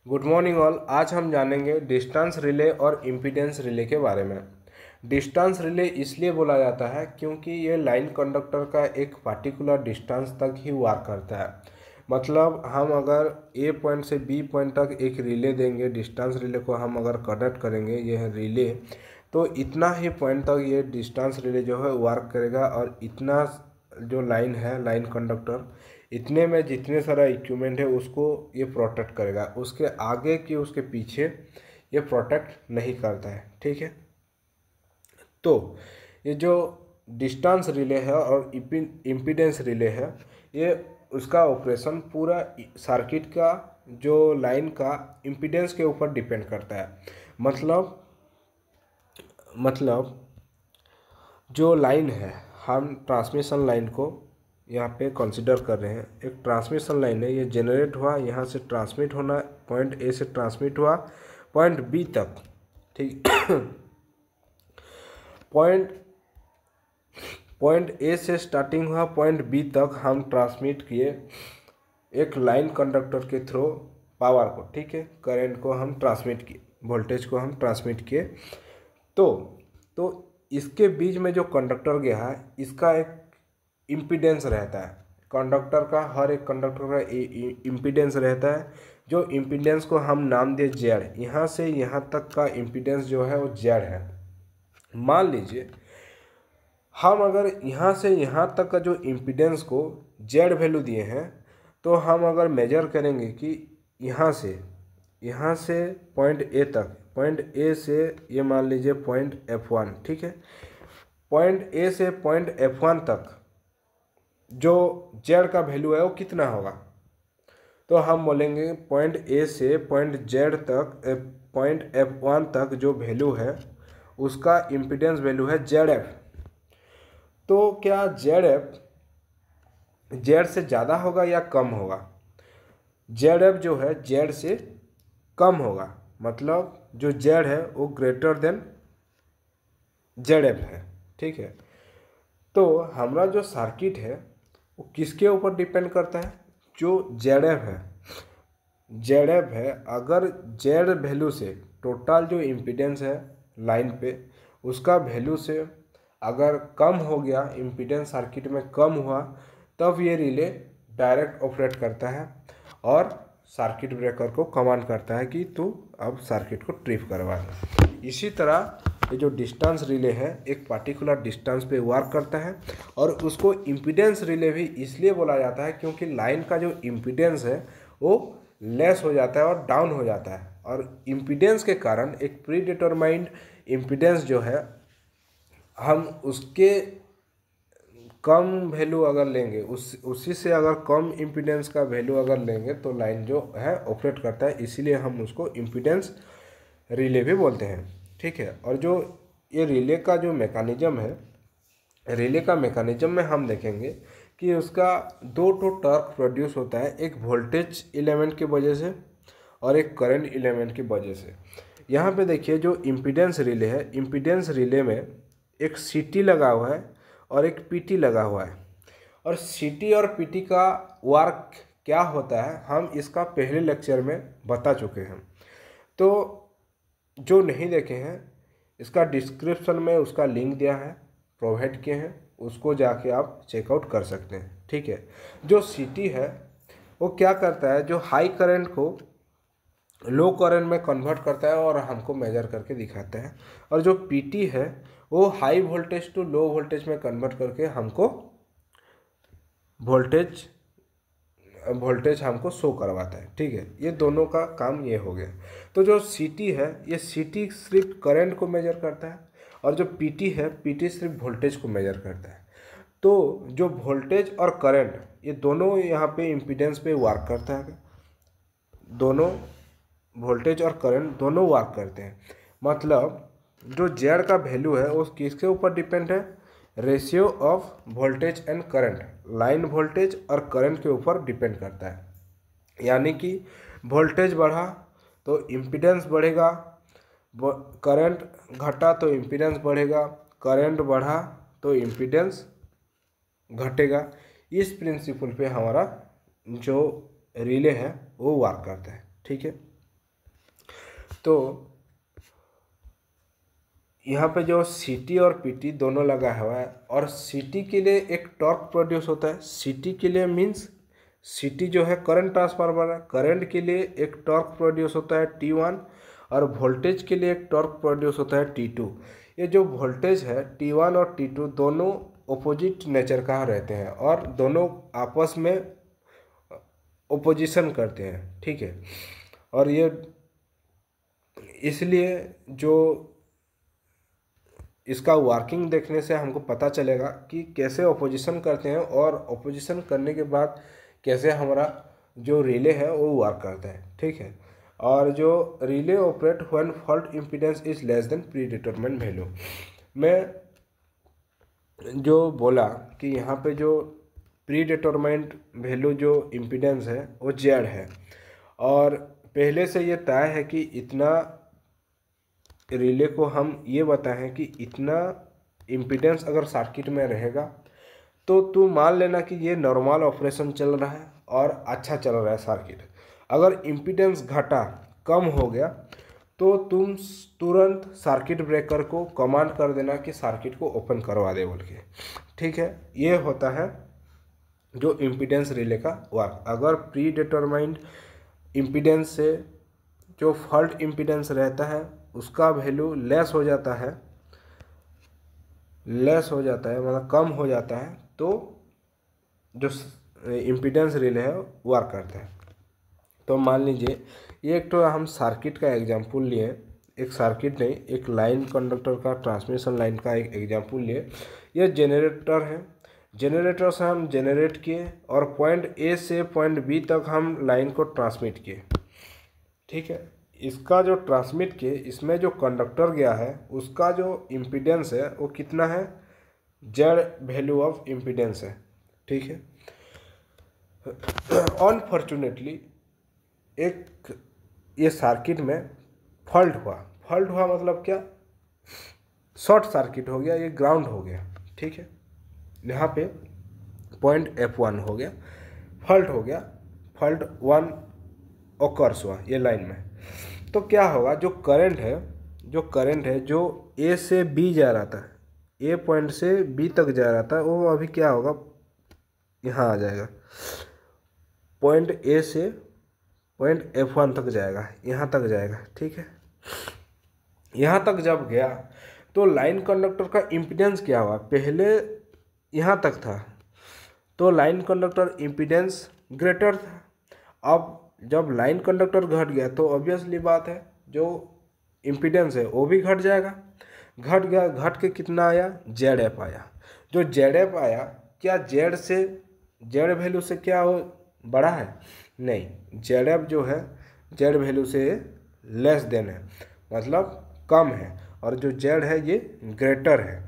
Good morning all. आज हम जानेंगे डिस्टेंस रिले और इम्पीडेंस रिले के बारे में। डिस्टेंस रिले इसलिए बोला जाता है क्योंकि ये लाइन कंडक्टर का एक पार्टिकुलर डिस्टेंस तक ही वार करता है। मतलब हम अगर ए पॉइंट से बी पॉइंट तक एक रिले देंगे, डिस्टेंस रिले को हम अगर कनेक्ट करेंगे ये है रिले, तो इतना ही पॉइंट तक ये डिस्टेंस रिले जो है वर्क करेगा। और इतना जो लाइन है, लाइन कंडक्टर, इतने में जितने सारा इक्विपमेंट है उसको ये प्रोटेक्ट करेगा। उसके आगे की उसके पीछे ये प्रोटेक्ट नहीं करता है। ठीक है, तो ये जो डिस्टेंस रिले है और इम्पीडेंस रिले है, ये उसका ऑपरेशन पूरा सर्किट का जो लाइन का इम्पीडेंस के ऊपर डिपेंड करता है। मतलब जो लाइन है, हम ट्रांसमिशन लाइन को यहाँ पे कंसिडर कर रहे हैं। एक ट्रांसमिशन लाइन है, ये जनरेट हुआ, यहाँ से ट्रांसमिट होना, पॉइंट ए से ट्रांसमिट हुआ पॉइंट बी तक। ठीक पॉइंट ए से स्टार्टिंग हुआ, पॉइंट बी तक हम ट्रांसमिट किए एक लाइन कंडक्टर के थ्रू पावर को। ठीक है, करंट को हम ट्रांसमिट किए, वोल्टेज को हम ट्रांसमिट किए। तो इसके बीच में जो कंडक्टर गया है, इसका एक इम्पीडेंस रहता है। कंडक्टर का, हर एक कंडक्टर का इम्पीडेंस रहता है। जो इम्पीडेंस को हम नाम दिए जेड। यहाँ से यहाँ तक का इम्पीडेंस जो है वो जेड है। मान लीजिए हम अगर यहाँ से यहाँ तक का जो इम्पीडेंस को जेड वैल्यू दिए हैं, तो हम अगर मेजर करेंगे कि यहाँ से पॉइंट ए तक, पॉइंट ए से ये मान लीजिए पॉइंट F1। ठीक है, पॉइंट ए से पॉइंट F1 तक जो जेड का वैल्यू है वो कितना होगा, तो हम बोलेंगे पॉइंट ए से पॉइंट जेड तक, पॉइंट F1 तक जो वैल्यू है उसका इम्पीडेंस वैल्यू है ZF। तो क्या ZF जेड से ज़्यादा होगा या कम होगा? ZF जो है जेड से कम होगा। मतलब जो जेड है वो ग्रेटर देन ZF है। ठीक है, तो हमारा जो सर्किट है वो किसके ऊपर डिपेंड करता है? जो ZF है, अगर जेड वैल्यू से टोटल जो इम्पीडेंस है लाइन पे, उसका वैल्यू से अगर कम हो गया, इम्पीडेंस सर्किट में कम हुआ, तब ये रिले डायरेक्ट ऑपरेट करता है और सर्किट ब्रेकर को कमांड करता है कि तू अब सर्किट को ट्रिप करवा दे। इसी तरह ये जो डिस्टेंस रिले है एक पर्टिकुलर डिस्टेंस पे वर्क करता है। और उसको इम्पीडेंस रिले भी इसलिए बोला जाता है क्योंकि लाइन का जो इम्पीडेंस है वो लेस हो जाता है और डाउन हो जाता है। और इम्पीडेंस के कारण एक प्री डिटरमाइंड इम्पीडेंस जो है, हम उसके कम वैल्यू अगर लेंगे, उसी से अगर कम इम्पीडेंस का वैल्यू अगर लेंगे, तो लाइन जो है ऑपरेट करता है। इसीलिए हम उसको इम्पीडेंस रिले भी बोलते हैं। ठीक है, और जो ये रिले का जो मैकेनिज्म है, रिले का मैकेनिज्म में हम देखेंगे कि उसका दो टॉर्क प्रोड्यूस होता है, एक वोल्टेज एलिमेंट की वजह से और एक करंट एलिमेंट की वजह से। यहाँ पे देखिए जो इम्पीडेंस रिले है, इम्पीडेंस रिले में एक CT लगा हुआ है और एक PT लगा हुआ है। और CT और PT का वर्क क्या होता है हम इसका पहले लेक्चर में बता चुके हैं। तो जो नहीं देखे हैं, इसका डिस्क्रिप्शन में उसका लिंक दिया है, प्रोवाइड किए हैं, उसको जाके आप चेकआउट कर सकते हैं। ठीक है, जो CT है वो क्या करता है, जो हाई करंट को लो करंट में कन्वर्ट करता है और हमको मेजर करके दिखाता है। और जो PT है वो high voltage to low voltage में कन्वर्ट करके हमको वोल्टेज हमको शो करवाता है। ठीक है, ये दोनों का काम ये हो गया। तो जो CT है, ये CT सिर्फ करंट को मेजर करता है और जो PT है, PT सिर्फ वोल्टेज को मेजर करता है। तो जो वोल्टेज और करंट ये दोनों यहाँ पे इम्पीडेंस पे वर्क करता है। दोनों वोल्टेज और करंट दोनों वर्क करते हैं। मतलब जो जेड का वैल्यू है वो किसके ऊपर डिपेंड है? Ratio of voltage and current, line voltage और करंट के ऊपर डिपेंड करता है। यानी कि वोल्टेज बढ़ा तो इम्पीडेंस बढ़ेगा, करंट घटा तो इम्पीडेंस बढ़ेगा, करंट बढ़ा तो इम्पीडेंस घटेगा। इस प्रिंसिपल पे हमारा जो रिले है वो वर्क करता है। ठीक है, तो यहाँ पे जो CT और PT दोनों लगा हुआ है, और CT के लिए एक टॉर्क प्रोड्यूस होता है। CT के लिए मीन्स CT जो है करंट ट्रांसफार्मर है, करंट के लिए एक टॉर्क प्रोड्यूस होता है T1, और वोल्टेज के लिए एक टॉर्क प्रोड्यूस होता है T2। ये जो वोल्टेज है T1 और T2 दोनों ओपोजिट नेचर का रहते हैं और दोनों आपस में ओपोजिशन करते हैं, ठीक है। और ये इसलिए जो इसका वर्किंग देखने से हमको पता चलेगा कि कैसे ऑपोजिशन करते हैं, और ऑपोजिशन करने के बाद कैसे हमारा जो रिले है वो वर्क करता है, ठीक है। और जो relay operate when fault impedance is less than pre determined value. मैं जो बोला कि यहाँ पे जो प्री डिटरमाइंड वैल्यू जो इम्पीडेंस है वो जेड है, और पहले से ये तय है कि इतना रिले को हम ये बताएं कि इतना इम्पीडेंस अगर सर्किट में रहेगा तो तू मान लेना कि ये नॉर्मल ऑपरेशन चल रहा है और अच्छा चल रहा है सर्किट। अगर इम्पीडेंस घटा, कम हो गया, तो तुम तुरंत सर्किट ब्रेकर को कमांड कर देना कि सर्किट को ओपन करवा दे बोल के, ठीक है। ये होता है जो इम्पीडेंस रिले का वर्क। अगर प्री डिटरमाइंड इम्पीडेंस से जो फॉल्ट इम्पीडेंस रहता है उसका वैल्यू लेस हो जाता है, मतलब कम हो जाता है, तो जो इम्पीडेंस रिले है वर्क करता है। तो मान लीजिए ये एक तो हम सर्किट का एग्जांपल लिए, एक सर्किट नहीं, एक लाइन कंडक्टर का, ट्रांसमिशन लाइन का एक एग्जांपल लिए। ये जनरेटर है, जनरेटर से हम जनरेट किए और पॉइंट ए से पॉइंट बी तक हम लाइन को ट्रांसमिट किए, ठीक है। इसका जो ट्रांसमिट किए, इसमें जो कंडक्टर गया है उसका जो इम्पीडेंस है वो कितना है, जेड वैल्यू ऑफ इम्पीडेंस है, ठीक है। अनफॉर्चुनेटली एक ये सर्किट में फॉल्ट हुआ मतलब क्या, शॉर्ट सर्किट हो गया, ये ग्राउंड हो गया, ठीक है। यहाँ पे पॉइंट F1 हो गया, फॉल्ट हो गया, फॉल्ट 1 ऑकर्स हुआ ये लाइन में। तो क्या होगा, जो करंट है जो A से B जा रहा था, A पॉइंट से B तक जा रहा था, वो अभी क्या होगा, यहाँ आ जाएगा, पॉइंट A से पॉइंट F1 तक जाएगा, यहाँ तक जाएगा, ठीक है। यहाँ तक जब गया तो लाइन कंडक्टर का इम्पीडेंस क्या हुआ, पहले यहाँ तक था तो लाइन कंडक्टर इम्पीडेंस ग्रेटर था। अब जब लाइन कंडक्टर घट गया तो ऑब्वियसली बात है जो इम्पीडेंस है वो भी घट जाएगा। घट गया, घट के कितना आया, ZF आया। जो ZF आया, क्या जेड से, जेड वैल्यू से क्या हो बड़ा है, नहीं, ZF जो है जेड वैल्यू से लेस देन है, मतलब कम है, और जो जेड है ये ग्रेटर है।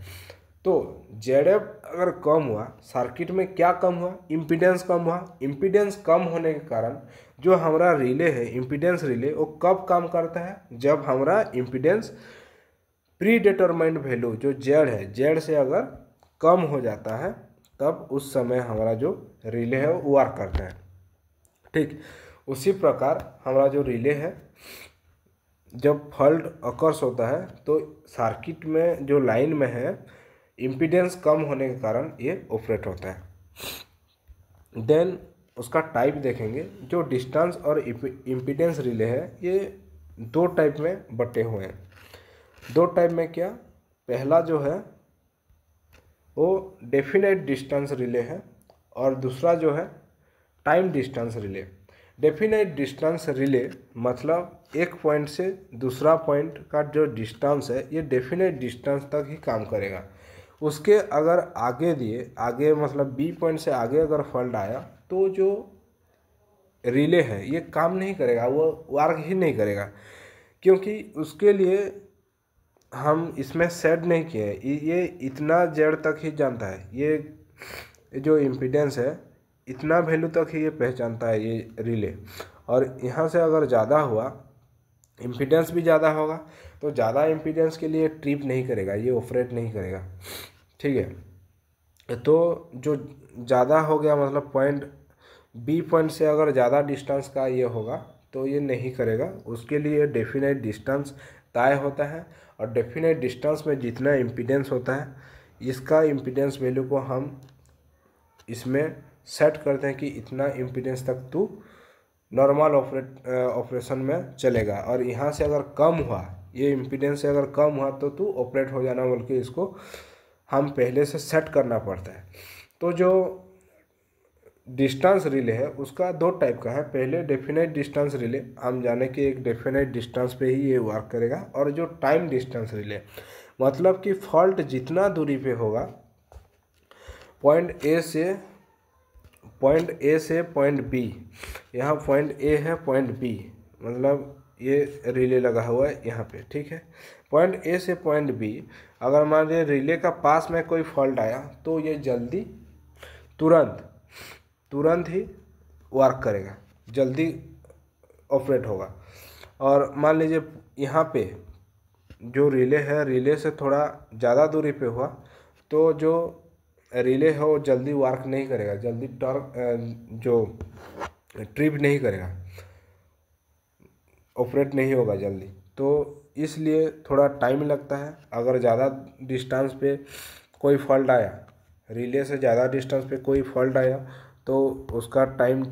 तो ZF अगर कम हुआ, सर्किट में क्या कम हुआ, इम्पीडेंस कम हुआ। इम्पीडेंस कम होने के कारण जो हमारा रिले है, इम्पीडेंस रिले, वो कब काम करता है, जब हमारा इम्पीडेंस प्री डिटरमाइंड वैल्यू जो जेड है, जेड से अगर कम हो जाता है, तब उस समय हमारा जो रिले है वो वर्क करता है, ठीक। उसी प्रकार हमारा जो रिले है, जब फॉल्ट अकर्स होता है तो सर्किट में जो लाइन में है इम्पीडेंस कम होने के कारण ये ऑपरेट होता है। देन उसका टाइप देखेंगे। जो डिस्टेंस और इम्पीडेंस रिले है ये दो टाइप में बटे हुए हैं। दो टाइप में क्या, पहला जो है वो डेफिनेट डिस्टेंस रिले है और दूसरा जो है time distance relay. Definite distance relay मतलब एक पॉइंट से दूसरा पॉइंट का जो डिस्टेंस है ये डेफिनेट डिस्टेंस तक ही काम करेगा। उसके अगर आगे दिए, आगे मतलब बी पॉइंट से आगे अगर फॉल्ट आया तो जो रिले है ये काम नहीं करेगा, वो वर्क ही नहीं करेगा, क्योंकि उसके लिए हम इसमें सेट नहीं किए, ये इतना जेड तक ही जानता है, ये जो इम्पीडेंस है इतना वैल्यू तक ही ये पहचानता है ये रिले। और यहाँ से अगर ज़्यादा हुआ, इम्पीडेंस भी ज़्यादा होगा, तो ज़्यादा इम्पीडेंस के लिए ट्रिप नहीं करेगा, ये ऑपरेट नहीं करेगा, ठीक है। तो जो ज़्यादा हो गया मतलब पॉइंट बी पॉइंट से अगर ज़्यादा डिस्टेंस का ये होगा तो ये नहीं करेगा। उसके लिए डेफिनेट डिस्टेंस तय होता है, और डेफिनेट डिस्टेंस में जितना इम्पीडेंस होता है, इसका इम्पीडेंस वैल्यू को हम इसमें सेट करते हैं कि इतना इम्पीडेंस तक तू नॉर्मल ऑपरेशन में चलेगा, और यहाँ से अगर कम हुआ, ये इम्पीडेंस से अगर कम हुआ तो तू ऑपरेट हो जाना, बल्कि इसको हम पहले से सेट करना पड़ता है। तो जो डिस्टेंस रिले है उसका दो टाइप का है। पहले डेफिनेट डिस्टेंस रिले, हम जाने कि एक डेफिनेट डिस्टेंस पे ही ये वर्क करेगा, और जो टाइम डिस्टेंस रिले मतलब कि फॉल्ट जितना दूरी पे होगा, पॉइंट ए से पॉइंट बी, यहाँ पॉइंट ए है, पॉइंट बी, मतलब ये रिले लगा हुआ है यहाँ पे, ठीक है। पॉइंट ए से पॉइंट बी, अगर मान लीजिए रिले का पास में कोई फॉल्ट आया तो ये जल्दी तुरंत ही वर्क करेगा, जल्दी ऑपरेट होगा। और मान लीजिए यहाँ पे जो रिले है, रिले से थोड़ा ज़्यादा दूरी पे हुआ तो जो रिले है वो जल्दी वर्क नहीं करेगा, जल्दी जो ट्रिप नहीं करेगा, ऑपरेट नहीं होगा जल्दी। तो इसलिए थोड़ा टाइम लगता है। अगर ज़्यादा डिस्टेंस पे कोई फॉल्ट आया, रिले से ज़्यादा डिस्टेंस पे कोई फॉल्ट आया, तो उसका टाइम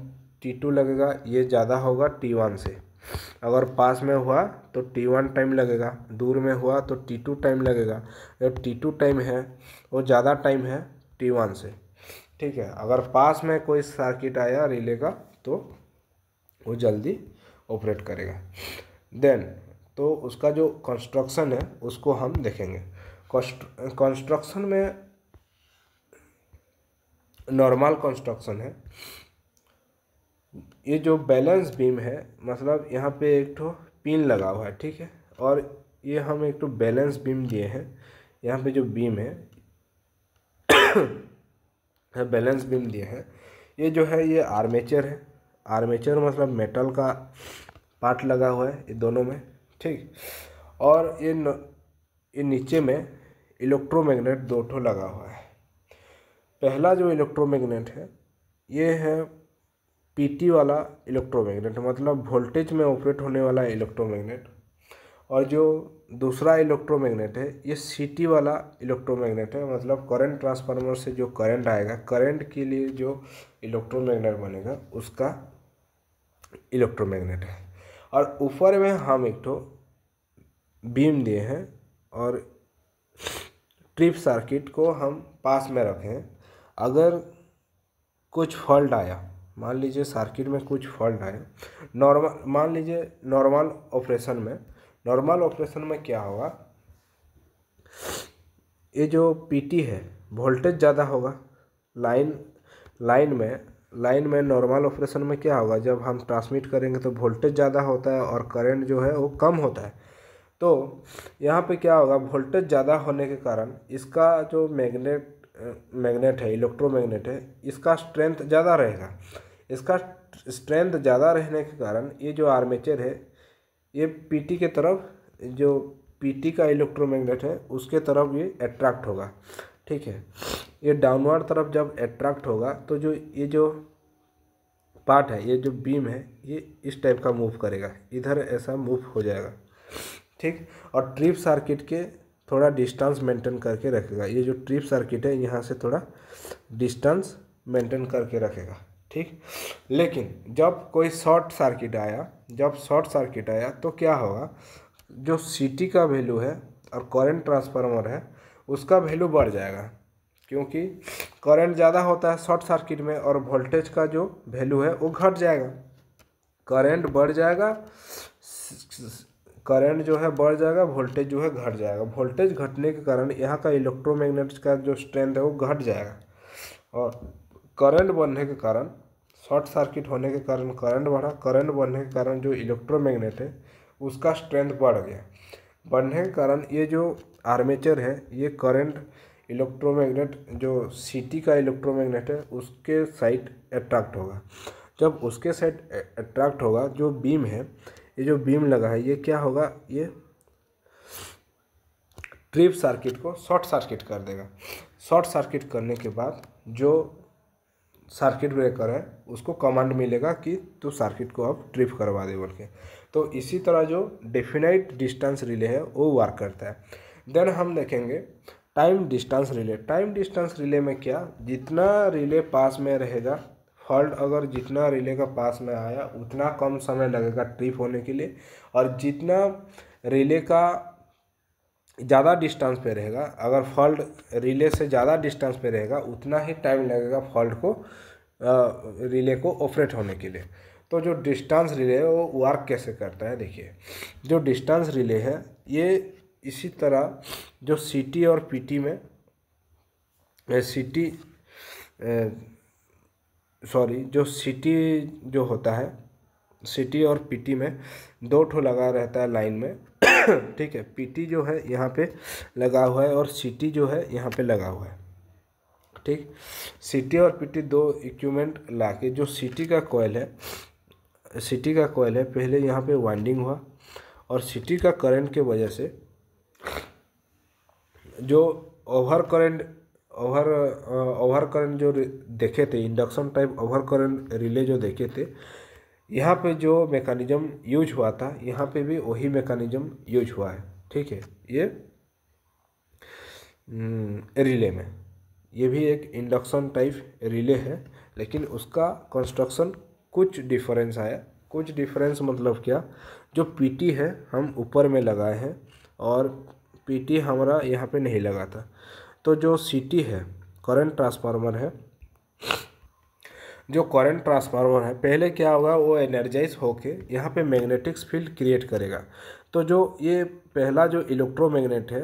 T2 लगेगा, ये ज़्यादा होगा T1 से। अगर पास में हुआ तो T1 टाइम लगेगा, दूर में हुआ तो T2 टाइम लगेगा। जो T2 टाइम है वो ज़्यादा टाइम है T1 से, ठीक है। अगर पास में कोई सर्किट आया रिले का तो वो जल्दी ऑपरेट करेगा। देन तो उसका जो कंस्ट्रक्शन है उसको हम देखेंगे। कंस्ट्रक्शन में नॉर्मल कंस्ट्रक्शन है। ये जो बैलेंस बीम है, मतलब यहाँ पे एक तो पिन लगा हुआ है, ठीक है, और ये हम एक तो बैलेंस बीम दिए हैं। यहाँ पे जो बीम है बैलेंस बीम दिए हैं। ये जो है ये आर्मेचर है। आर्मेचर मतलब मेटल का पार्ट लगा हुआ है ये दोनों में, ठीक। और ये नीचे में इलेक्ट्रोमैग्नेट दो ठो लगा हुआ है। पहला जो इलेक्ट्रोमैग्नेट है ये है PT वाला इलेक्ट्रोमैग्नेट, मतलब वोल्टेज में ऑपरेट होने वाला इलेक्ट्रोमैग्नेट। और जो दूसरा इलेक्ट्रोमैग्नेट है ये CT वाला इलेक्ट्रोमैग्नेट है, मतलब करंट ट्रांसफार्मर से जो करंट आएगा, करंट के लिए जो इलेक्ट्रोमैग्नेट बनेगा उसका इलेक्ट्रोमैग्नेट है। और ऊपर में हम एक तो बीम दिए हैं, और ट्रिप सर्किट को हम पास में रखे हैं। अगर कुछ फॉल्ट आया, मान लीजिए सर्किट में कुछ फॉल्ट आया, मान लीजिए नॉर्मल ऑपरेशन में क्या होगा, ये जो PT है वोल्टेज ज़्यादा होगा। लाइन में नॉर्मल ऑपरेशन में क्या होगा, जब हम ट्रांसमिट करेंगे तो वोल्टेज ज़्यादा होता है और करंट जो है वो कम होता है। तो यहाँ पे क्या होगा, वोल्टेज ज़्यादा होने के कारण इसका जो मैग्नेट है, इलेक्ट्रोमैग्नेट है, इसका स्ट्रेंथ ज़्यादा रहेगा। इसका स्ट्रेंथ ज़्यादा रहने के कारण ये जो आर्मेचर है ये PT के तरफ, जो PT का इलेक्ट्रोमैग्नेट है उसके तरफ ये अट्रैक्ट होगा, ठीक है। ये डाउनवर्ड तरफ जब अट्रैक्ट होगा तो जो ये जो पार्ट है, ये जो बीम है, ये इस टाइप का मूव करेगा, इधर ऐसा मूव हो जाएगा, ठीक। और ट्रिप सर्किट के थोड़ा डिस्टेंस मेंटेन करके रखेगा। ये जो ट्रिप सर्किट है यहाँ से थोड़ा डिस्टेंस मेंटेन करके रखेगा, ठीक। लेकिन जब कोई शॉर्ट सर्किट आया तो क्या होगा, जो CT का वैल्यू है और करंट ट्रांसफार्मर है उसका वैल्यू बढ़ जाएगा, क्योंकि करंट ज़्यादा होता है शॉर्ट सर्किट में, और वोल्टेज का जो वैल्यू है वो घट जाएगा। करंट बढ़ जाएगा, करंट जो है बढ़ जाएगा, वोल्टेज जो है घट जाएगा। वोल्टेज घटने के कारण यहाँ का इलेक्ट्रोमैग्नेट का जो स्ट्रेंथ है वो घट जाएगा, और करंट बढ़ने के कारण, शॉर्ट सर्किट होने के कारण करंट बढ़ा, करंट बढ़ने के कारण जो इलेक्ट्रोमैग्नेट है उसका स्ट्रेंथ बढ़ गया। बढ़ने के कारण ये जो आर्मेचर है ये करंट इलेक्ट्रोमैग्नेट, जो CT का इलेक्ट्रोमैग्नेट है उसके साइड अट्रैक्ट होगा। जब उसके साइड अट्रैक्ट होगा, जो बीम है, ये जो बीम लगा है ये क्या होगा, ये ट्रिप सर्किट को शॉर्ट सर्किट कर देगा। शॉर्ट सर्किट करने के बाद जो सर्किट ब्रेकर है उसको कमांड मिलेगा कि तू सर्किट को अब ट्रिप करवा दे बोल के। तो इसी तरह जो डेफिनाइट डिस्टेंस रिले है वो वर्क करता है। देन हम देखेंगे time distance relay. Time distance relay में क्या, जितना रिले पास में रहेगा, फॉल्ट अगर जितना रिले का पास में आया उतना कम समय लगेगा ट्रिप होने के लिए, और जितना रिले का ज़्यादा डिस्टेंस पे रहेगा, अगर फॉल्ट रिले से ज़्यादा डिस्टेंस पे रहेगा उतना ही टाइम लगेगा फॉल्ट को रिले को ऑपरेट होने के लिए। तो जो डिस्टेंस रिले है वो वर्क कैसे करता है देखिए। जो डिस्टेंस रिले है ये इसी तरह जो सीटी और पीटी में जो सीटी जो होता है, सीटी और पीटी में दो ठो लगा रहता है लाइन में ठीक है। पीटी जो है यहाँ पे लगा हुआ है और सीटी जो है यहाँ पे लगा हुआ है, ठीक। सीटी और पीटी दो इक्विपमेंट लाके जो सीटी का कॉइल है पहले यहाँ पे वाइंडिंग हुआ, और सीटी का करंट के वजह से जो ओवर करंट जो देखे थे, induction type over current relay जो देखे थे, यहाँ पे जो मैकेनिज्म यूज हुआ था यहाँ पे भी वही मैकेनिज्म यूज हुआ है, ठीक है। ये रिले में ये भी एक इंडक्शन टाइप रिले है, लेकिन उसका कंस्ट्रक्शन कुछ डिफरेंस आया। कुछ डिफरेंस मतलब क्या, जो पीटी है हम ऊपर में लगाए हैं और पीटी हमारा यहाँ पे नहीं लगा था। तो जो सीटी है करंट ट्रांसफार्मर है, जो करंट ट्रांसफार्मर है पहले क्या होगा, वो एनर्जाइज होके यहाँ पे मैग्नेटिक्स फील्ड क्रिएट करेगा। तो जो ये पहला जो इलेक्ट्रोमैग्नेट है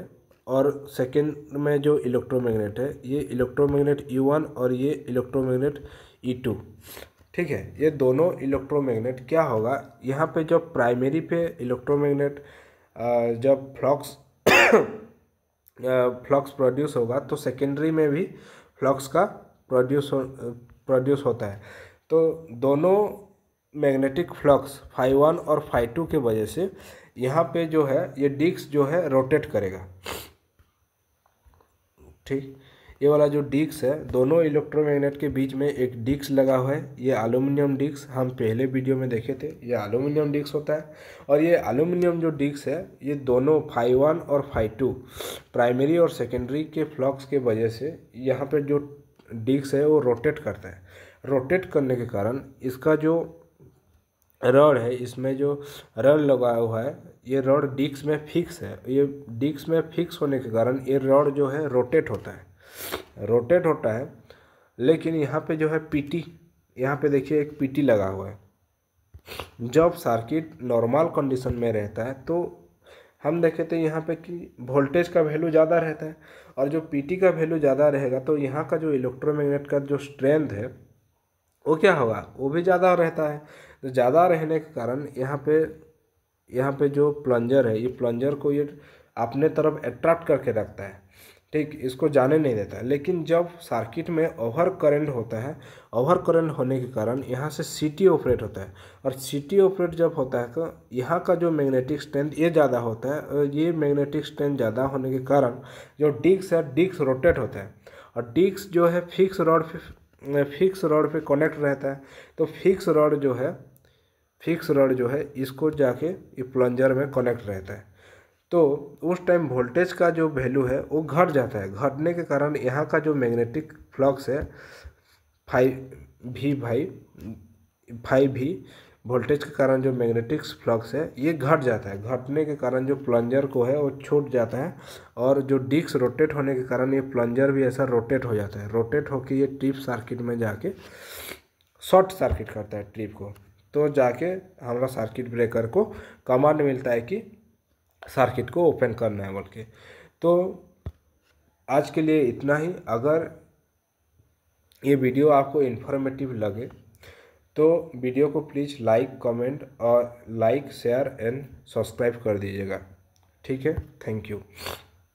और सेकेंड में जो इलेक्ट्रोमैग्नेट है, ये इलेक्ट्रोमैग्नेट E1 और ये इलेक्ट्रोमैग्नेट E2, ठीक है। ये दोनों इलेक्ट्रोमैग्नेट क्या होगा, यहाँ पे जब प्राइमरी पे इलेक्ट्रोमैग्नेट जब फ्लक्स प्रोड्यूस होगा तो सेकेंडरी में भी फ्लक्स का प्रोड्यूस होता है। तो दोनों मैग्नेटिक फ्लक्स φ1 और φ2 के वजह से यहाँ पे जो है ये डिस्क जो है रोटेट करेगा, ठीक। ये वाला जो डिस्क है, दोनों इलेक्ट्रोमैग्नेट के बीच में एक डिस्क लगा हुआ है। ये एल्यूमिनियम डिस्क हम पहले वीडियो में देखे थे, ये एल्यूमिनियम डिस्क होता है। और ये एल्यूमिनियम जो डिस्क है ये दोनों φ1 और φ2 प्राइमरी और सेकेंडरी के फ्लक्स के वजह से यहाँ पे जो डिस्क है वो रोटेट करता है। रोटेट करने के कारण इसका जो रड है, इसमें जो रड लगा हुआ है, ये रड डिस्क में फिक्स है। ये डिस्क में फिक्स होने के कारण ये रड जो है रोटेट होता है। लेकिन यहाँ पे जो है पीटी, यहाँ पे देखिए एक पीटी लगा हुआ है। जब सर्किट नॉर्मल कंडीशन में रहता है तो हम देखे थे यहाँ पे कि वोल्टेज का वैल्यू ज़्यादा रहता है, और जो पीटी का वैल्यू ज़्यादा रहेगा तो यहाँ का जो इलेक्ट्रोमैग्नेट का जो स्ट्रेंथ है वो क्या होगा, वो भी ज़्यादा रहता है। तो ज़्यादा रहने के कारण यहाँ पे जो प्लंजर है, ये प्लंजर को ये अपने तरफ अट्रैक्ट करके रखता है, ठीक, इसको जाने नहीं देता है। लेकिन जब सर्किट में ओवर करंट होता है, ओवर करंट होने के कारण यहाँ से सीटी ऑपरेट होता है, और सीटी ऑपरेट जब होता है तो यहाँ का जो मैग्नेटिक स्ट्रेंथ ये ज़्यादा होता है, और ये मैग्नेटिक स्ट्रेंथ ज़्यादा होने के कारण जो डिस्क है, डिस्क रोटेट होता है, और डिस्क जो है फिक्स रॉड पे कनेक्ट रहता है। तो फिक्स रॉड जो है इसको जाके ये प्लंजर में कनेक्ट रहता है। तो उस टाइम वोल्टेज का जो वैल्यू है वो घट जाता है। घटने के कारण यहाँ का जो मैग्नेटिक फ्लक्स है फाई भी वोल्टेज के कारण जो मैग्नेटिक फ्लक्स है ये घट जाता है। घटने के कारण जो प्लंजर को है वो छूट जाता है, और जो डिस्क रोटेट होने के कारण ये प्लंजर भी ऐसा रोटेट हो जाता है। रोटेट होकर ये ट्रिप सर्किट में जाके शॉर्ट सर्किट करता है ट्रिप को। तो जाके हमारा सर्किट ब्रेकर को कमांड मिलता है कि सर्किट को ओपन करना है बोल के। तो आज के लिए इतना ही। अगर ये वीडियो आपको इन्फॉर्मेटिव लगे तो वीडियो को प्लीज़ लाइक, कमेंट और शेयर एंड सब्सक्राइब कर दीजिएगा, ठीक है। Thank you.